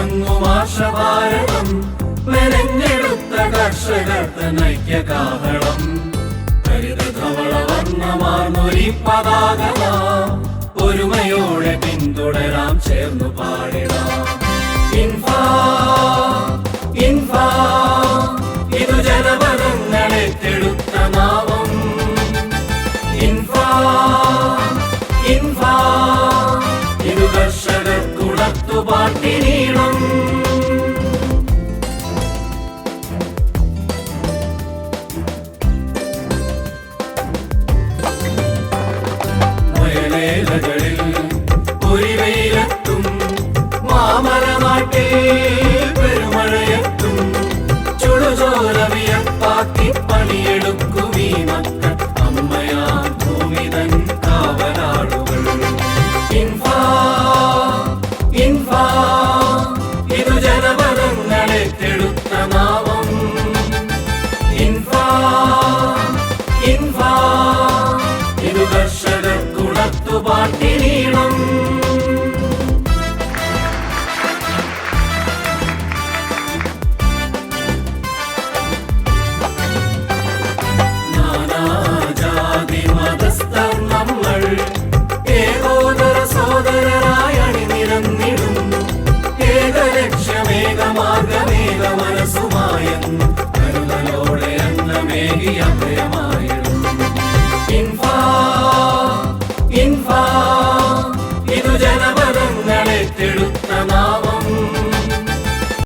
വിളങ്ങുമാശഭാരതം മെനഞ്ഞെടുത്ത കർഷകർ തനൈക്യകാഹളം ഹരിതധവളവർണ്ണമാർന്നൊരി പതാക ഒരുമയോടെ പിന്തുടരാം ചേർന്നു പാടിടാം ഇൻഫാ ഇതു ജനപദങ്ങളെ തെടുത്ത നാമം ഇൻഫാ ഇതു കർഷകർക്കുണർത്തു പാട്ടിനീളം വയലേലകളിൽ പൊരിവെയിലെത്തും മാമരനാട്ടിൽ പെരുമഴയെത്തും ചുടുചോര വിയപ്പാക്കി പണിയെടുക്കുമീ മക്കൾ അമ്മയാം ഭൂമിതൻ കാവലാളുകൾ ഇൻഫാ ഇതു ജനപദങ്ങളെ തെടുത്ത നാമം ഇൻഫാ ഇതു കർഷകർക്കുണർത്തു പാട്ടിനീളം